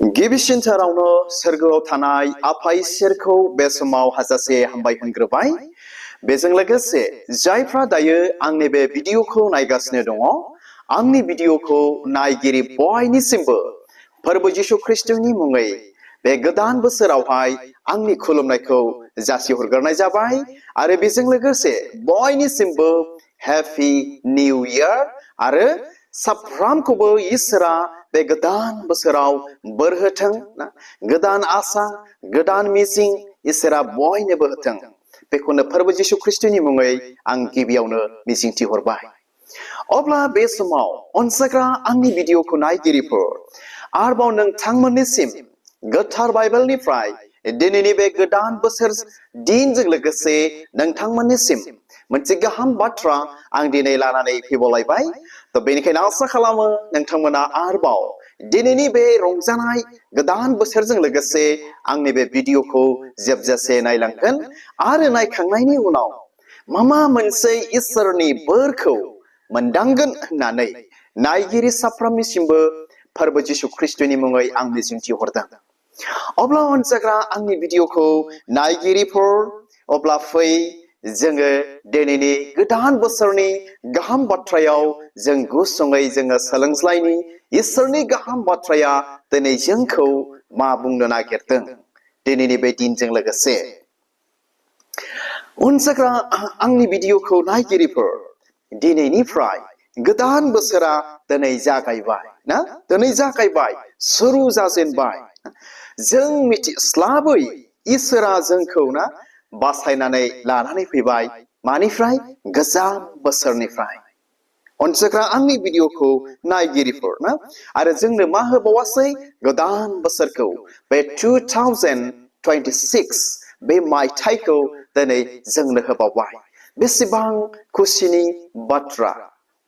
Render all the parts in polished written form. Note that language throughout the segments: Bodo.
गिबिसिनथारावनो सोरगोआव थानाय आफा इसोरखौ बे समाव हाजासे हामबाय होनग्रोबाय। बेजों लोगोसे जायफ्रा दायो आंनि बे भिडिअखौ नायगासिनो दङ, आंनि भिडिअखौ नायगिरि बयनिसिमबो फोरबो जिशु ख्रिस्टनि मुङै बे गोदान बोसोरावहाय आंनि खुलुमनायखौ जासिहरग्रोनाय जाबाय आरो बेजों लोगोसे बयनिसिमबो हेपि निउ इयार आरो साफ्रामखौबो इसोरा बे गोदान बोसोराव बोर होथों, गोदान आसा, गोदान मिजिं इसोरा बयनोबो होथों। बेखौनो फोरबो जिशु ख्रिस्टनि मुङै आं गिबियावनो मिजिंथि हरबाय। अब्ला बे समाव अनसायग्रा आंनि भिडिअखौ नायगिरिफोर, आरोबाव नोंथांमोननिसिम गोथार बाइबेलनिफ्राय दिनैनि बे गोदान बोसोर दिनजों लोगोसे नोंथांमोननिसिम मोनसे गाहाम बाथ्रा आं दिनै लानानै फैबावलायबाय। बेनिखायनो आसा खालामो नोंथांमोना आरोबाव दिनैनि बे रंजानाय गोदान बोसोरजों लोगोसे आंनि बे भिडिअखौ जोबजासे नायलांगोन आरो नायखांनायनि उनाव माबा मोनसे इसोरनि बोरखौ मोनदांगोन होननानै नायगिरि साफ्रोमनिसिमबो फोरबो जिशु ख्रिस्टनि मुङै आं मिजिंथि हरदों। अब्ला अनसायग्रा आंनि भिडिअखौ नायगिरिफोर, अब्ला फै जोङो दिनैनि गोदान बोसोरनि गाहाम बाथ्रायाव जों गुसुङै जोङो सोलोंज्लायनि इसोरनि गाहाम बाथ्राया दिनै जोंखौ मा बुंनो नागिरदों दिनैनि बे दिनजों लोगोसे। अनसायग्रा आंनि भिडिअखौ नायगिरिफोर, दिनैनिफ्राय गोदान बोसोरा दिनै जागायबाय ना, दिनै जागायबाय, सुरु जाजेनबाय। जों मिथिस्लाबै इसोरा जोंखौ ना बासायनानै लानानै फैबाय मानिफ्राय? गोजाम बोसोरनिफ्राय। अनसायग्रा आंनि भिडिअखौ नायगिरिफोर ना, आरो जोंनो मा होबावासै? गोदान बोसोरखौ बे 2026 बे मायथाइखौ दिनै जोंनो होबावबाय। बेसेबां खुसिनि बाथ्रा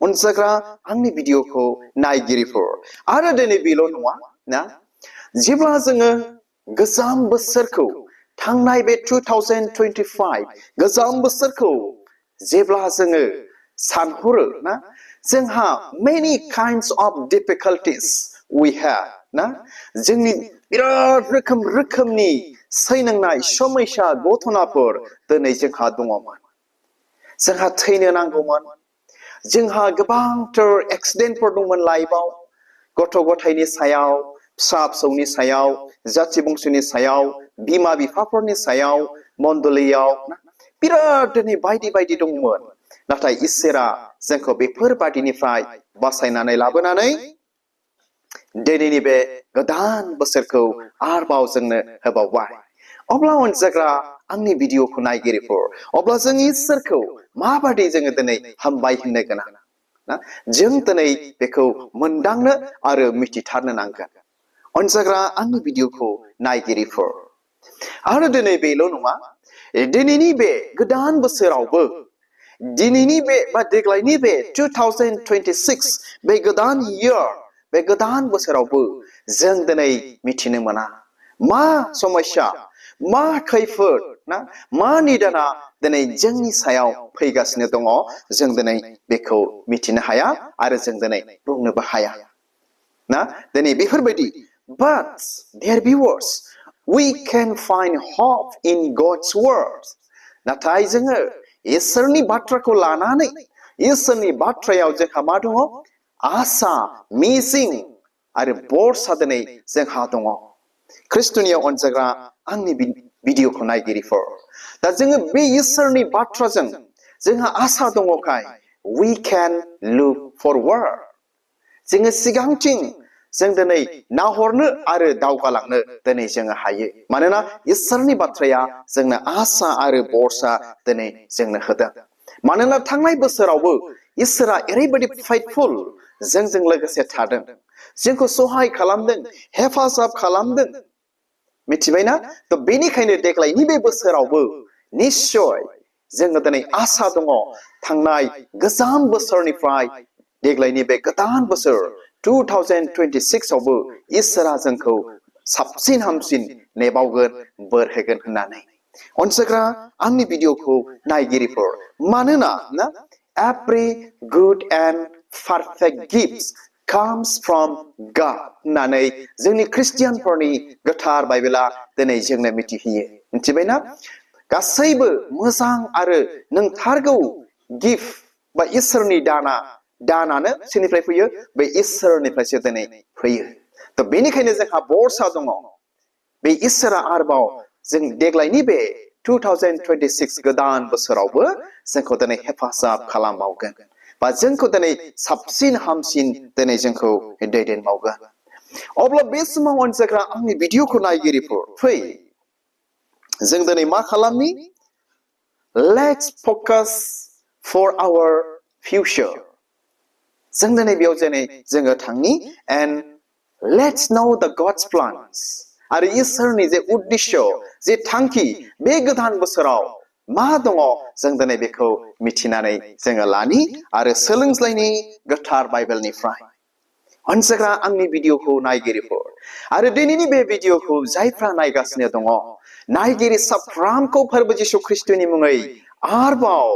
अनसायग्रा आंनि भिडिअखौ नायगिरिफोर। आरो दिनै बेल' नङा ना, जेब्ला जोङो गोजाम बोसोरखौ थांनाय बे 2025 गोजाम बोसोरखौ जेब्ला जोङो सानहरो ना, जोंहा many kinds of difficulties we have ना, जोंनि बिराद रोखोमनि सैनांनाय समयसा घटनाफोर दिनै जोंहा दङमोन। जोंहा थैनो नांगौमोन, जोंहा गोबांथार एक्सिडेन्टफोर दंमोन लाइफआव, गथ' गथायनि सायाव, फिसा फिसौनि सायाव, जाथि बंस'नि सायाव, बिमा बिफाफोरनि सायाव, मण्डलियाव बिराद दिनै बायदि बायदि दंमोन। नाथाय इसोरा जोंखौ बेफोरबादिनिफ्राय बासायनानै लाबोनानै दिनैनि बे गोदान बोसोरखौ आरोबाव जोंनो होबावबाय। अब्ला अनसायग्रा आंनि भिडिअखौ नायगिरिफोर, अब्ला जों इसोरखौ माबादि जोङो दिनै हामबाय होननो गोनां ना, जों दिनै बेखौ मोनदांनो आरो मिथिथारनो नांगोन। अनसायग्रा आंनि भिडिअखौ नायगिरिफोर, आरो दिनै बेल' नङा, दिनैनि बे गोदान बोसोरावबो, दिनैनि बे बा देग्लायनि बे 2026 बे गोदान इयार, बे गोदान बोसोरावबो जों दिनै मिथिनो मोना मा समस्या, मा खैफोद ना, मा निदाना दिनै जोंनि सायाव फैगासिनो दङ, जों दिनै बेखौ मिथिनो हाया आरो जों दिनै बुंनोबो हाया ना, दिनै बेफोरबायदि। But dear viewers, we can find hope in God's word. नाथाय जोङो इसोरनि बाथ्राखौ लानानै, इसोरनि बाथ्रायाव जोंहा मा दङ? आसा, मिजिं आरो बरसा दिनै जोंहा दङ। ख्रिस्टनियाव अनसायग्रा आंनि भिडिअखौ नायगिरिफोर, दा जोङो बे इसोरनि बाथ्राजों जोंहा आसा दङखाय we can look forward, जोङो सिगांथिं जों दिनै नाहरनो आरो दावगालांनो दिनै जोङो हायो। मानोना इसोरनि बाथ्राया जोंनो आसा आरो बरसा दिनै जोंनो होदों। मानोना थांनाय बोसोरावबो इसोरा ओरैबायदि फाइटफुल जोंजों लोगोसे थादों, जोंखौ सहाय खालामदों, हेफाजाब खालामदों, मिथिबायना? बेनिखायनो देग्लायनि बे बोसोरावबो निश्चय जोङो दिनै आसा दङ, थांनाय गोजाम बोसोरनिफ्राय देग्लायनि बे गोदान बोसोर 2026 आवबो इसोरा जोंखौ साबसिन हामसिन नेबावगोन, बोर होगोन होननानै। अनसायग्रा आंनि भिडिअखौ नायगिरिफोर, मानोना ना every good and perfect gifts comes from God होननानै जोंनि ख्रिस्टियानफोरनि गोथार बाइबेला दिनै जोंनो मिथिहोयो मिथिबायना गासैबो मोजां आरो नंथारगौ गिफ्ट बा इसोरनि दानानो सोरनिफ्राय फैयो बे इसोरनिफ्रायसो दिनै फैयो थ' बेनिखायनो जोंहा बरसा दङ बे इसोरा आरोबाव जों देग्लायनि बे 2026 गोदान बोसोरावबो जोंखौ दिनै हेफाजाब खालामबावगोन बा जोंखौ दिनै साबसिन हामसिन दिनै जोंखौ दैदेनबावगोन अब्ला बे समाव अनसायग्रा आंनि भिडिअखौ नायगिरिफोर फै जों दिनै मा खालामनि let's focus for our future जों दिनै बेयाव जोङो थांनि and let's know the God's plans आरो इसोरनि जे उद्देश्य जे थांखि बे गोदान बोसोराव मा दङ जों दिनै बेखौ मिथिनानै जोङो लानि आरो सोलोंज्लायनि गोथार बाइबेलनिफ्राय अनसायग्रा आंनि भिडिअखौ नायगिरिफोर आरो दिनैनि बे भिडिअखौ जायफ्रा नायगासिनो दङ नायगिरि साफ्रामखौ फोरबो जिशु ख्रिस्टनि मुङै आरोबाव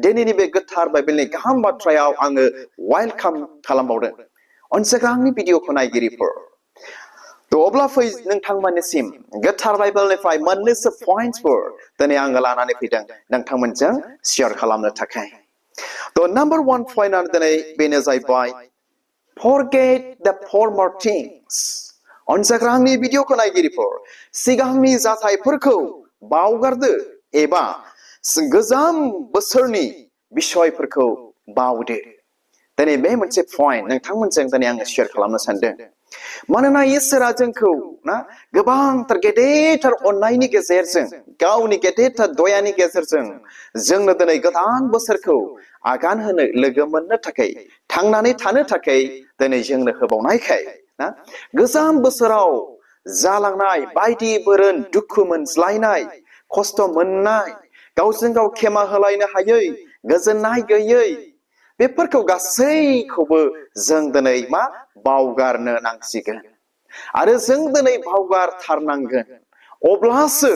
दिनैनि बे गोथार बाइबेलनि गाहाम बाथ्रायाव आङो वेलकाम खालामबावदों अनसायग्रा आंनि भिडिअखौ नायगिरिफोर थ' अब्ला फै नोंथांमोननिसिम गोथार बाइबेलनिफ्राय मोननैसो पइन्टसफोर दिनै आङो लानानै फैदों नोंथांमोनजों शेयार खालामनो थाखाय थ' नाम्बार 1 पइन्टआनो दिनै बेनो जाहैबाय forget the former things अनसायग्रा आंनि भिडिअखौ नायगिरिफोर सिगांनि जाथायफोरखौ बावगारदो एबा गोजाम बोसोरनि बिषयफोरखौ बावदो दिनै बे मोनसे पइन्ट नोंथांमोनजों दिनै आङो शेयार खालामनो सानदों मानोना इसोरा जोंखौ ना गोबांथार गेदेरथार अननायनि गेजेरजों गावनि गेदेरथार दयानि गेजेरजों जोंनो दिनै गोदान बोसोरखौ आगान होनो लोगो मोननो थाखाय थांनानै थानो थाखाय दिनै जोंनो होबावनायखाय ना गोजाम बोसोराव जालांनाय बायदि बोरोन दुखु मोनज्लायनाय खस्थ' मोननाय गावजों गाव खेमा होलायनो हायै गोजोननाय गैयै बेफोरखौ गासैखौबो जों दिनै मा बावगारनो नांसिगोन आरो जों दिनै बावगारथारनांगोन अब्लासो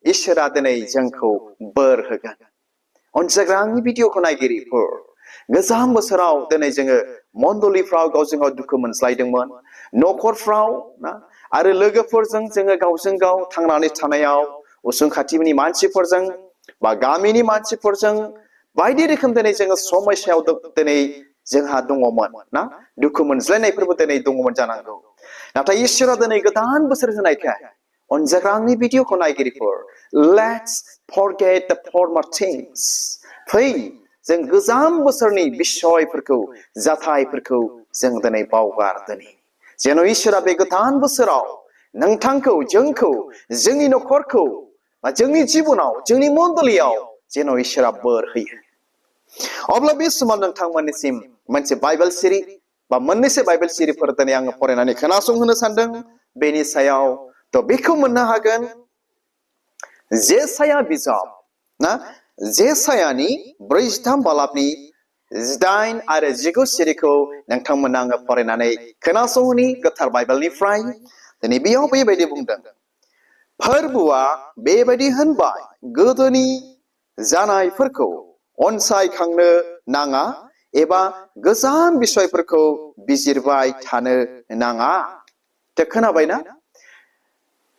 इसोरा दिनै जोंखौ बोर होगोन अनसायग्रा आंनि भिडिअखौ नायगिरिफोर गोजाम बोसोराव दिनै जोङो मण्डलिफ्राव गावजों गाव दुखु मोनज्लायदोंमोन न'खरफ्राव ना आरो लोगोफोरजों जोङो गावजों गाव थांनानै थानायाव उसुं खाथिनि मानसिफोरजों बा गामिनि मानसिफोरजों बायदि रोखोम दिनै जोङो समस्यायाव दिनै जोंहा दङमोन ना दुखु मोनज्लायनायफोरबो दिनै दङमोन जानांगौ नाथाय इसोरा दिनै गोदान बोसोर होनायखाय अनजाग्रा आंनि भिडिअखौ नायगिरिफोर let's forget the former things फै जों गोजाम बोसोरनि बिषयफोरखौ जाथायफोरखौ जों दिनै बावगारदोनि जेन' इसोरा बे गोदान बोसोराव नोंथांखौ जोंखौ जोंनि न'खरखौ बा जोंनि जिबनाव जोंनि मण्डलियाव जेन' इसोरा बोर होयो अब्ला बे समाव नोंथांमोननिसिम मोनसे बाइबेल सिरि बा मोननैसो बाइबेल सिरिफोर दिनै आङो फरायनानै खोनासंहोनो सानदों बेनि सायाव थ' बेखौ मोननो हागोन जेसाया बिजाब ना जेसायानि 43 बालाबनि 8 आरो 19 सिरिखौ नोंथांमोना आङो फरायनानै खोनासंहोनि गोथार बाइबेलनिफ्राय दिनै बेयाव बेबायदि बुंदों फोरबोआ बेबायदि होनबाय गोदोनि जानायफोरखौ अनसायखांनो नाङा एबा गोजाम बिषयफोरखौ बिजिरबाय थानो नाङा थ' खोनाबायना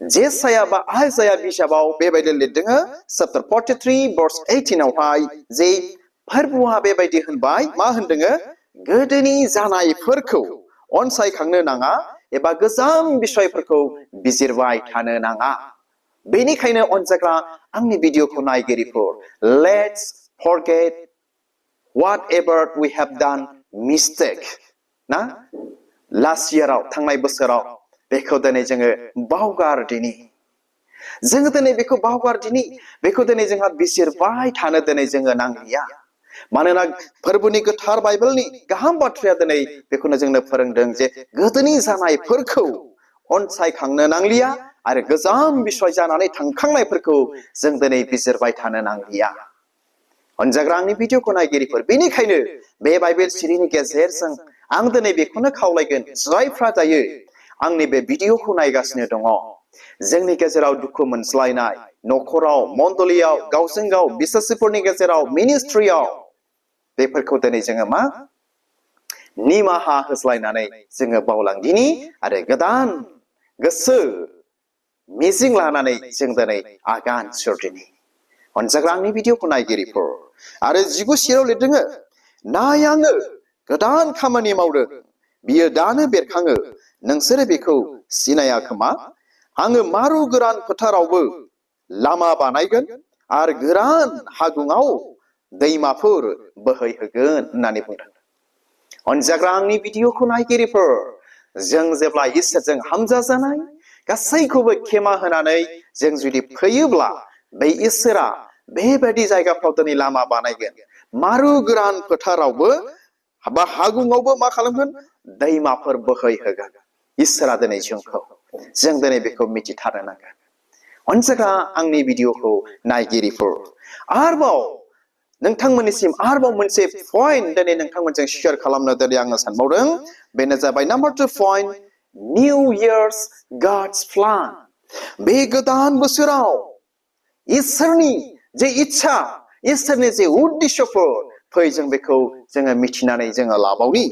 जेसाया बा आइजाया बिजाबाव बेबायदि लिरदों चैप्टार 43 verse 18 आवहाय जे फोरबोआ बेबायदि होनबाय मा होनदों गोदोनि जानायफोरखौ अनसायखांनो नाङा एबा गोजाम बिषयफोरखौ बिजिरबाय थानो नाङा बेनिखायनो अनजाग्रा आंनि भिडिअखौ नायगिरिफोर let's forget whatever we have done mistake ना last yearआव थांनाय बोसोराव बेखौ दिनै जोङो बावगारदिनि जोङो दिनै बेखौ बावगारदिनि बेखौ दिनै जोंहा बिजिरबाय थानो दिनै जोङो नांलिया मानोना फोरबोनि गोथार बाइबेलनि गाहाम बाथ्राया दिनै बेखौनो जोंनो फोरोंदों जे गोदोनि जानायफोरखौ अनसायखांनो नांलिया आरो गोजाम बिषय जानानै थांखांनायफोरखौ जों दिनै बिजिरबाय थानो नांलिया अनजाग्रा आंनि भिडिअखौ नायगिरिफोर बेनिखायनो बे बाइबेल सिरिनि गेजेरजों आं दिनै बेखौनो खावलायगोन जायफ्रा दायो आंनि बे भिडिअखौ नायगासिनो दङ जोंनि गेजेराव दुखु मोनज्लायनाय न'खराव मण्डलियाव गावजों गाव बिसासिफोरनि गेजेराव मिनिस्ट्रियाव बेफोरखौ दिनै जोङो मा निमाहा होस्लायनानै जोङो बावलांदिनि आरो गोदान गोसो मिजिं लानानै जों दिनै आगान सुरदिनि अनजाग्रा आंनि भिडिअखौ नायगिरिफोर आरो 19 लिरदोङो नाय आङो गोदान खामानि मावदों बियो दानो बेरखाङो नोंसोरो बेखौ सिनाया खोमा आङो मारु गोरान फोथारावबो लामा बानायगोन आरो गोरान हागुङाव दैमाफोर बोहैहोगोन होननानै बुंदों अनजाग्रा आंनि भिडिअखौ नायगिरिफोर जों जेब्ला इसोरजों हामजा जानाय गासैखौबो खेमा होनानै जों जुदि फैयोब्ला बे इसोरा बेबायदि जायगाफ्राव दिनै लामा बानायगोन मारु गोरान फोथारावबो बा हागुङावबो मा खालामगोन दैमाफोर बोहैहोगोन इसोरा दिनै जोंखौ जों दिनै बेखौ मिथिथारनो नांगोन अनजाग्रा आंनि भिडिअखौ नायगिरिफोर आरोबाव नोंथांमोननिसिम आरोबाव मोनसे पइन्ट दिनै नोंथांमोनजों शेयार खालामनो दिनै आङो सानबावदों बेनो जाबाय number 2 point new years God's plan बे गोदान बोसोराव इसोरनि जे इच्छा इसोरनि जे उद्देश्यफोर फै जों बेखौ जोङो मिथिनानै जोङो लाबावनि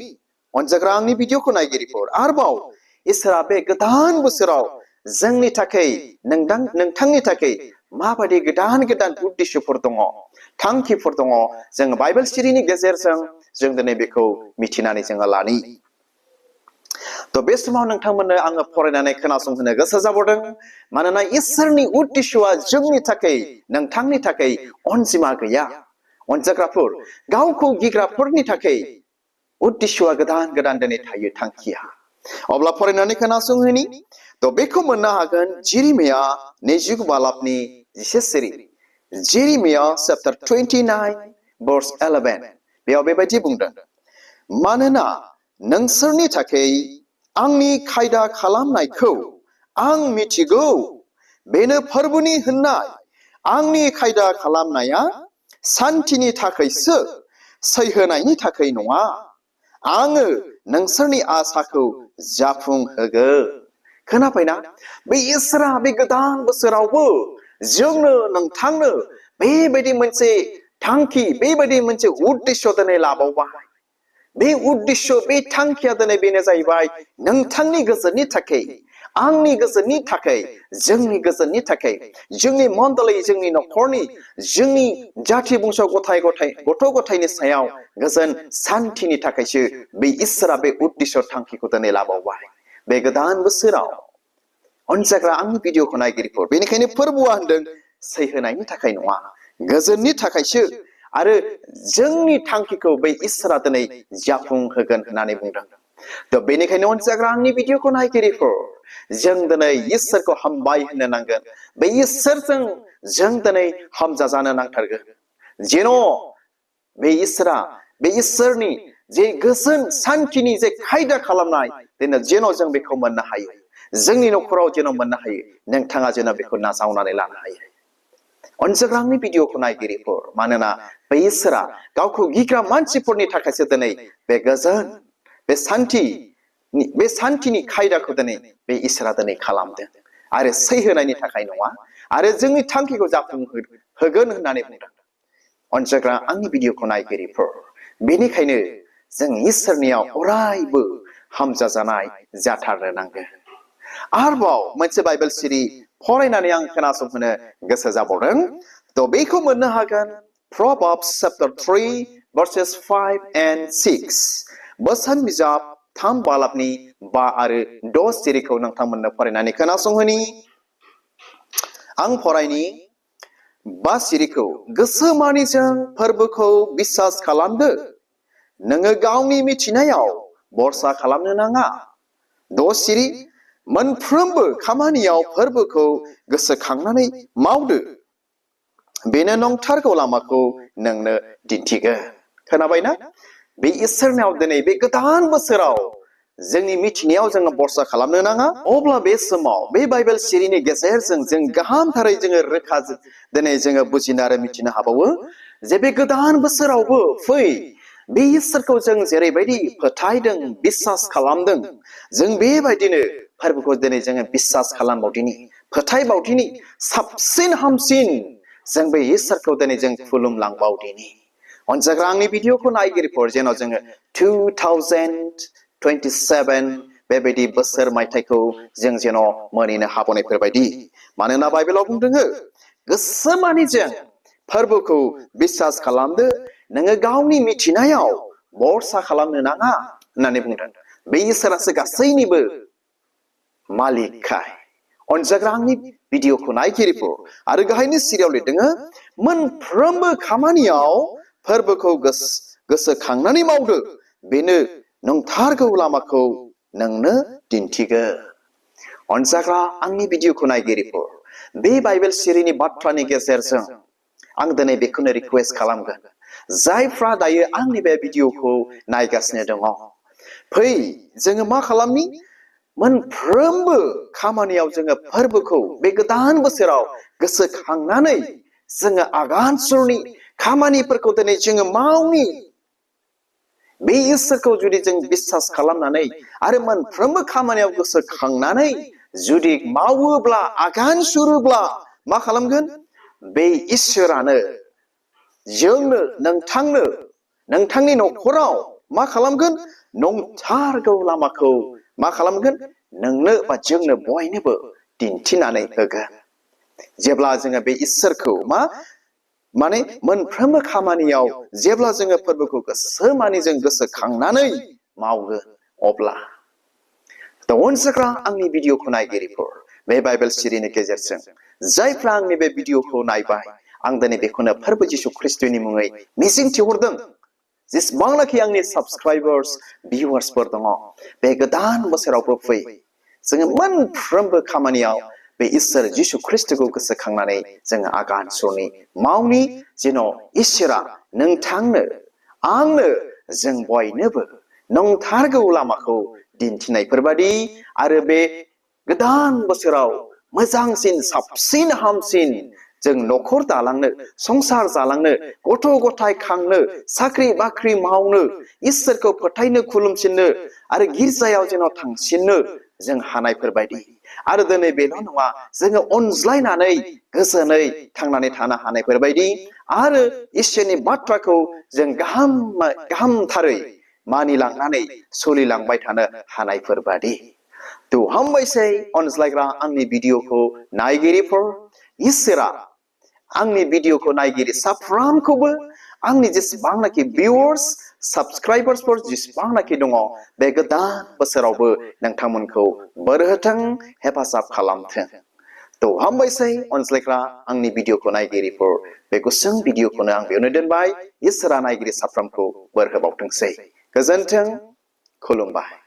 अनजाग्रा आंनि भिडिअखौ नायगिरिफोर आरोबाव इसोरा बे गोदान बोसोराव जोंनि थाखाय नोंथांनि थाखाय माबायदि गोदान गोदान उद्देश्यफोर दङ थांखिफोर दङ जों बाइबेल सिरिनि गेजेरजों जों दिनै बेखौ मिथिनानै जोङो लानि तो बे समाव नोंथांमोननो आङो फरायनानै खोनासंहोनो गोसो जाबोदों मानोना इसोरनि उद्देश्यआ जोंनि थाखाय नोंथांनि थाखाय अनजिमा गैया अनजाग्राफोर गावखौ गिग्राफोरनि थाखाय उद्देश्यआ गोदान गोदान दिनै थायो थांखिया अब्ला फरायनानै खोनासंहोनि तो बेखौ मोननो हागोन जेरेमिया 29 बालाबनि 10 सिरि जेरेमिया चैप्टर 29 verse 11 बेयाव बेबायदि बुंदों मानोना नोंसोरनि थाखाय आंनि खायदा खालामनायखौ आं मिथिगौ बेनो फोरबोनि होननाय आंनि खायदा खालामनाया सान्थिनि थाखायसो सैहोनायनि थाखाय नङा आङो नोंसोरनि आसाखौ जाफुंहोगोन खोनाबायना बे इसोरा बे गोदान बोसोरावबो जोंनो नोंथांनो बेबायदि मोनसे थांखि बेबायदि मोनसे उद्देश्य दिनै लाबावबाय बे उद्देश्य बे थांखिया दिनै बेनो जाहैबाय नोंथांनि गोजोननि थाखाय आंनि गोजोननि थाखाय जोंनि गोजोननि थाखाय जोंनि मण्डली जोंनि नखरनि जोंनि जाथि बंश गथ' गथायनि सायाव गोजोन सान्थिनि थाखायसो बे इसोरा बे उद्देश्य थांखिखौ दिनै लाबावबाय बे गोदान बोसोराव अनजाग्रा आंनि भिडिअखौ नायगिरिफोर बेनिखायनो फोरबोआ होनदों सैहोनायनि थाखाय नङा गोजोननि थाखायसो आरो जोंनि थांखिखौ बे इसोरा दिनै जाफुंहोगोन होननानै बुंदों तो बेनिखायनो अनजाग्रा आंनि भिडिअखौ नायगिरिफोर जों दिनै इसोरखौ हामबाय होननो नांगोन बे इसोरजों जों दिनै हामजा जानो नांथारगोन जेन' बे इसोरनि जे गोजोन सान्थिनि जे खायदा खालामनाय जेन' जों बेखौ मोननो हायो जोंनि नखराव जेन' मोननो हायो नोंथाङा जेन' बेखौ नाजावनानै लानो हायो अनजाग्रा आंनि भिडिअखौ नायगिरिफोर मानोना बे इसोरा गावखौ गिग्रा मानसिफोरनि थाखायसो दिनै बे गोजोन बे सान्थिनि खायदाखौ दिनै बे इसोरा दिनै खालामदों आरो सैहोनायनि थाखाय नङा आरो जोंनि थांखिखौ जाफुंहोगोन होननानै बुंदों अनजाग्रा आंनि भिडिअखौ नायगिरिफोर बेनिखायनो जों इसोरनियाव अरायबो हामजा जानाय जाथारनो नांगोन आरोबाव मोनसे बाइबेल सिरि फरायनानै आं खोनासंहोनो गोसो जाबावदों तो बेखौ मोननो हागोन Proverbs chapter 3 verses 5 and 6 बोसोन बिजाब 3 बालाबनि 5 आरो 6 सिरिखौ नोंथांमोननो फरायनानै खोनासंहोनि आं फरायनि 5 सिरिखौ गोसोमानिजों फोरबोखौ बिसास खालामदो नोङो गावनि मिथिनायाव बरसा खालामनो नाङा 6 सिरि मोनफ्रोमबो खामानियाव फोरबोखौ गोसोखांनानै मावदो बेनो नंथारगौ लामाखौ नोंनो दिन्थिगोन खोनाबायना बे इसोरनाव दिनै बे गोदान बोसोराव जोंनि मिथिनायाव जोङो बरसा खालामनो नाङा अब्ला बे समाव बे बाइबेल सिरिनि गेजेरजों जों गाहामथारै जोङो रोखा दिनै जोङो बुजिनो आरो मिथिनो हाबावो जे बे गोदान बोसोरावबो फै बे इसोरखौ जों जेरैबायदि फोथायदों बिसास खालामदों जों बेबायदिनो फोरबोखौ दिनै जोङो बिसास खालामबावदिनि फोथायबावदिनि साबसिन हामसिन जों बे इसोरखौ दिनै जों खुलुमलांबावदिनि अनजाग्रा आंनि भिडिअखौ नायगिरिफोर जेन' जोङो 2027 बेबायदि बोसोर मायथाइखौ जों जेन' मोनहैनो हाबावनायफोरबायदि मानोना बाइबेलाव बुंदों गोसोमानि जों फोरबोखौ बिसास खालामदो नोङो गावनि मिथिनायाव बरसा खालामनो नाङा होननानै बुंदों बे इसोरासो गासैनिबो मालिकखाय अनजाग्रा आंनि भिडिअखौ नायगिरिफोर आरो गाहायनि सिरियाव लिरदों मोनफ्रोमबो खामानियाव फोरबोखौ गोसोखांनानै मावदो बेनो नंथारगौ लामाखौ नोंनो दिन्थिगोन अनजाग्रा आंनि भिडिअखौ नायगिरिफोर बे बाइबेल सिरिनि बाथ्रानि गेजेरजों आं दिनै बेखौनो रिक्वेस्ट खालामगोन जायफ्रा दायो आंनि बे भिडिअखौ नायगासिनो दङ फै जोङो मा खालामनि मोनफ्रोमबो खामानियाव जोङो फोरबोखौ बे गोदान बोसोराव गोसोखांनानै जोङो आगान सुरनि खामानिफोरखौ दिनै जोङो मावनि बे इसोरखौ जुदि जों बिसास खालामनानै आरो मोनफ्रोमबो खामानियाव गोसोखांनानै जुदि मावोब्ला आगान सुरोब्ला मा खालामगोन बे इसोरानो जोंनो नोंथांनो नोंथांनि न'खराव मा खालामगोन नंथारगौ लामाखौ मा खालामगोन नोंनो बा जोंनो बयनोबो दिन्थिनानै होगोन जेब्ला जोङो बे इसोरखौ माने मोनफ्रोमबो खामानियाव जेब्ला जोङो फोरबोखौ गोसोमानि जों गोसोखांनानै मावगोन अब्ला अनजाग्रा आंनि भिडिअखौ नायगिरिफोर बे बाइबेल सिरिनि गेजेरजों जायफ्रा आंनि बे भिडिअखौ नायबाय आं दिनै बेखौनो फोरबो जिसु ख्रिस्टनि मुङै मिजिं थिहरदों जेसेबांनाखि आंनि साबस्क्राइबार्स भिउवार्सफोर दङ बे गोदान बोसोरावबो फै जोङो मोनफ्रोमबो खामानियाव बे इसोर जिसु ख्रिस्टखौ गोसोखांनानै जोङो आगान सुरनि मावनि जेन' इसोरा नोंथांनो आंनो जों बयनोबो नंथारगौ लामाखौ दिन्थिनायफोरबादि आरो बे गोदान बोसोराव मोजांसिन साबसिन हामसिन जों न'खर दालांनो संसार जालांनो गथ' गथाय खांनो साख्रि बाख्रि मावनो इसोरखौ फोथायनो खुलुमसिननो आरो गिर्जायाव जेन' थांसिननो जों हानायफोरबायदि आरो दिनै बेल' नङा जोङो अनज्लायनानै गोजोनै थांनानै थानो हानायफोरबायदि आरो इसोरनि बाथ्राखौ जों गाहामथारै मानिलांनानै सोलिलांबाय थानो हानायफोरबादि हामबायसै अनज्लायग्रा आंनि भिडिअखौ नायगिरिफोर इसोरा आंनि भिडिअखौ नायगिरि साफ्रोमखौबो आंनि जेसेबांनाखि भिउवार्स साबस्क्राइबार्सफोर जेसेबांनाखि दङ बे गोदान बोसोरावबो नोंथांमोनखौ बोर होथों हेफाजाब खालामथों हामबायसै अनज्लायग्रा आंनि भिडिअखौ नायगिरिफोर बे गुसुं भिडिअखौनो आं बेयावनो दोनबाय इसोरा नायगिरि साफ्रोमखौ बोर होबावथोंसै गोजोन्थों खुलुमबाय